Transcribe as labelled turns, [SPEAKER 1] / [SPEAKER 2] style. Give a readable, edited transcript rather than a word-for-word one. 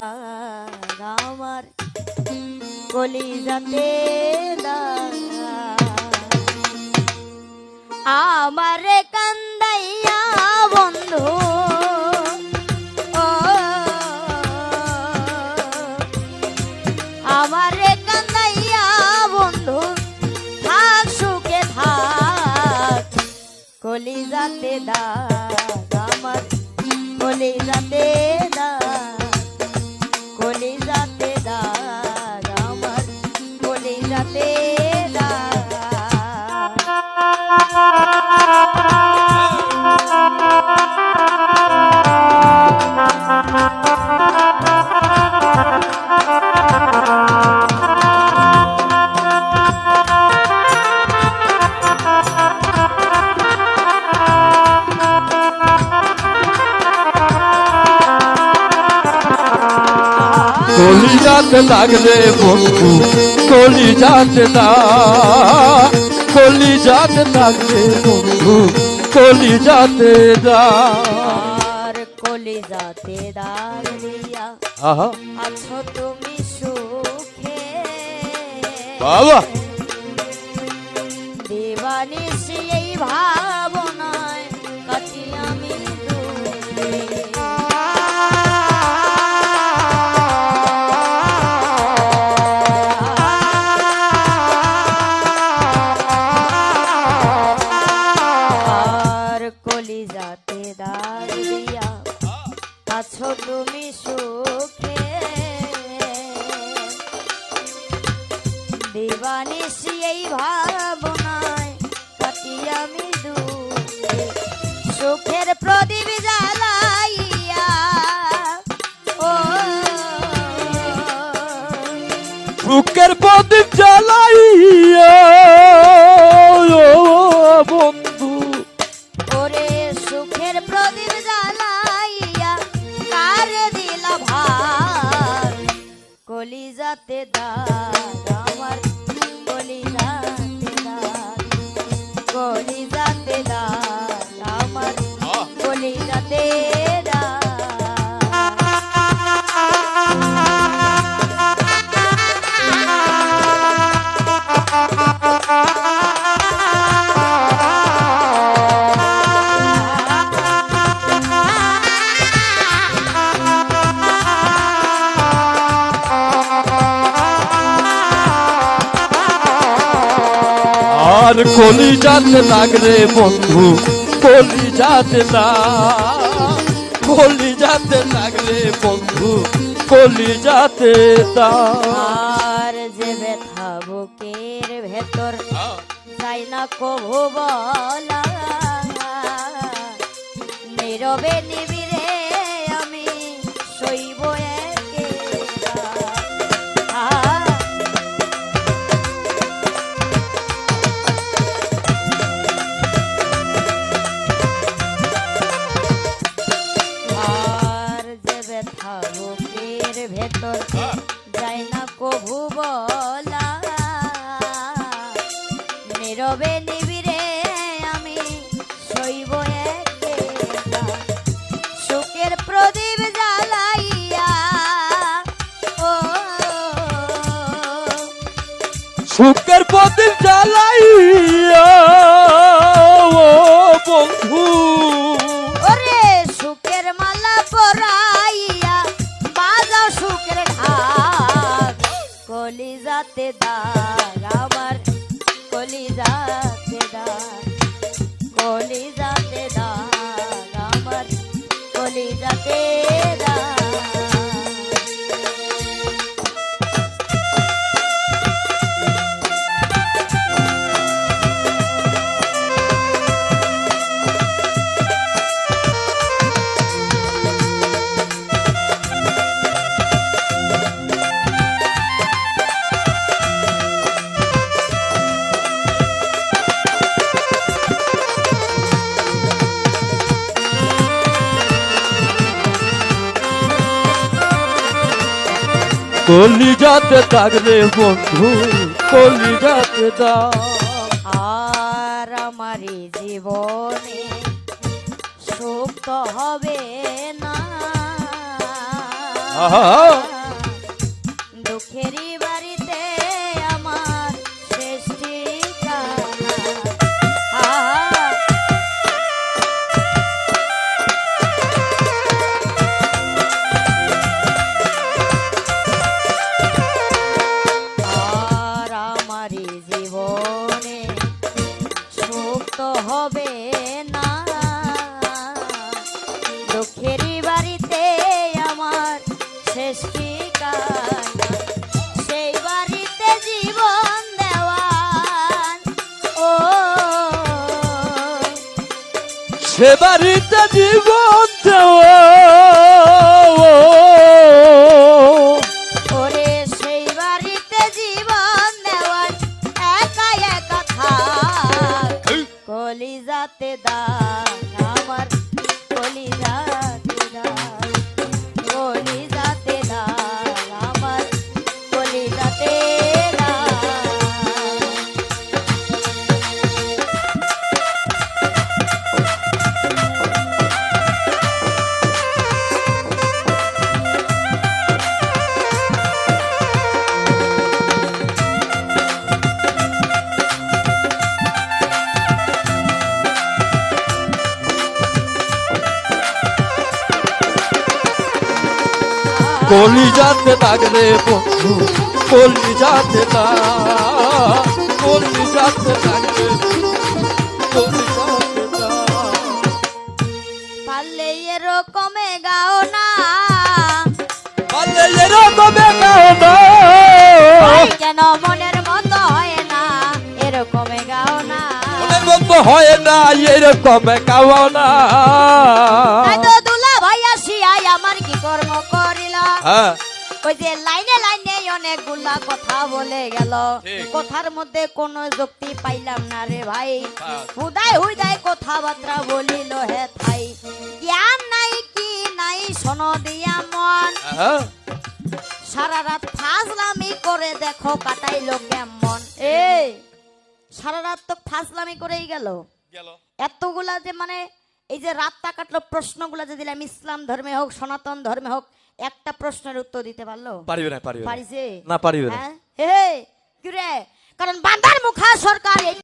[SPEAKER 1] আমার কলিজাতে আমারে কান্দাইয়া বন্ধু আমারে কান্দাইয়া বন্ধু থাক সুখে থাক কলিজাতে দাগ আমার কলিজাতে দাগ কলিজাতে দাগ আমার কলিজাতে
[SPEAKER 2] কলিজাতে লাগলে বন্ধু কলিজাতে দাগ কলিজাতে লাগলে বন্ধু কলিজাতে দাগ
[SPEAKER 1] কলিজাতে দাগ দিয়া আছো তুমি সুখে
[SPEAKER 2] বাবা
[SPEAKER 1] দিবানিশি এই ভাবনায় কাটি আমি দুঃখে কলিজাতে দাগ দিয়া আছো তুমি সুখে দিবানিশি এই ভাবনায় কাটি আমি দুঃখে সুখের প্রদীপ জ্বালাইয়া ও
[SPEAKER 2] সুখের প্রদীপ জ্বালাইয়া বন্ধু
[SPEAKER 1] ওরে সুখের প্রদীপ জ্বালাইয়া কারে দিলা ভার কলিজাতে দাগ আমার কলিজাতে দাগ কলিজাতে দাগ আমার কলিজাতে
[SPEAKER 2] আর কলিজাতে লাগলে বন্ধু কলিজাতে দাগ কলিজাতে লাগলে বন্ধু কলিজাতে দাগ
[SPEAKER 1] আর যে ব্যথা বুকের ভেতর যাই না কভু বলা নীরবে নিবিড়ে আমি সইব একেলা আর যে ব্যথা বুকের ভেতর যাই না কভু বলা নীরবে নিবিড়ে আমি সইব একেলা সুখের প্রদীপ জ্বালাইয়া ও
[SPEAKER 2] সুখের প্রদীপ জ্বালাইয়া বন্ধু
[SPEAKER 1] ওরে সুখের মালা পরাইয়া বাজাও সুখের ঢাক কলিজাতে দাগ আমার কলিজাতে দাগ কলিজাতে দাগ আমার কলিজাতে দাগ
[SPEAKER 2] কলিজাতে থাকলে বন্ধু কলিজাতে দাগ
[SPEAKER 1] আর আমারি জীবনে সুখ তো হবে না
[SPEAKER 2] আহা,
[SPEAKER 1] দুঃখেরই বাড়িতে আমার শেষ ঠিকানা। আহা, আর আমারই জীবনে সুখ তো হবে না, দুঃখেরই বাড়িতে আমার শেষ ঠিকানা, সেই বাড়িতে জীবন দেওয়ান ও
[SPEAKER 2] সে বাড়িতে জীবন দেওয়া
[SPEAKER 1] ওরে সেই বাড়িতে জীবন দেওয়ান একা একা থাক কলিজাতে দান আমার কলিজাতে দান কলিজাতে দান আমার কলিজাতে দান।
[SPEAKER 2] কলিজাতে লাগলে বন্ধু কলিজাতে দাগ, কলিজাতে লাগলে কলিজাতে দাগ।
[SPEAKER 1] পারলে এরকমে গাও না,
[SPEAKER 2] পারলে এরকমে গাও না,
[SPEAKER 1] ভাই কেন মনের মতো হয় না, এরকমে গাও না।
[SPEAKER 2] মনের মতো হয় না, এরকমে গাও না।
[SPEAKER 1] তাই তো দুলা ভাই আসিয়াই আমার কি কর্ম করিলা,
[SPEAKER 2] হ্যাঁ,
[SPEAKER 1] ওই যে লাইনে লাইনে অনেকগুলা কথা বলে গেল,
[SPEAKER 2] ঠিক।
[SPEAKER 1] কথার মধ্যে কোনো যুক্তি পাইলাম না রে ভাই,
[SPEAKER 2] হ্যাঁ।
[SPEAKER 1] হুদাই হুদাই কথাবার্তা বলিল হে থাই, জ্ঞান নাই কি নাই শোনো দিয়া মন,
[SPEAKER 2] হ্যাঁ,
[SPEAKER 1] সারা রাত ফাজলামি করে দেখো কাটাইলো কেমন। এই সারা রাত তো ফাজলামি করেই গেল, এতগুলা যে মানে এই যে রাতটা কাটলো প্রশ্নগুলা যে দিলাম, ইসলাম ধর্মে হোক সনাতন ধর্মে হোক, একটা প্রশ্নের উত্তর দিতে পারলো?
[SPEAKER 2] পারিবে না, পারিবে না।
[SPEAKER 1] পারিছে
[SPEAKER 2] না, পারিবে না।
[SPEAKER 1] হ্যাঁ হে কি রে, কারণ বান্দার মুখা সরকার এই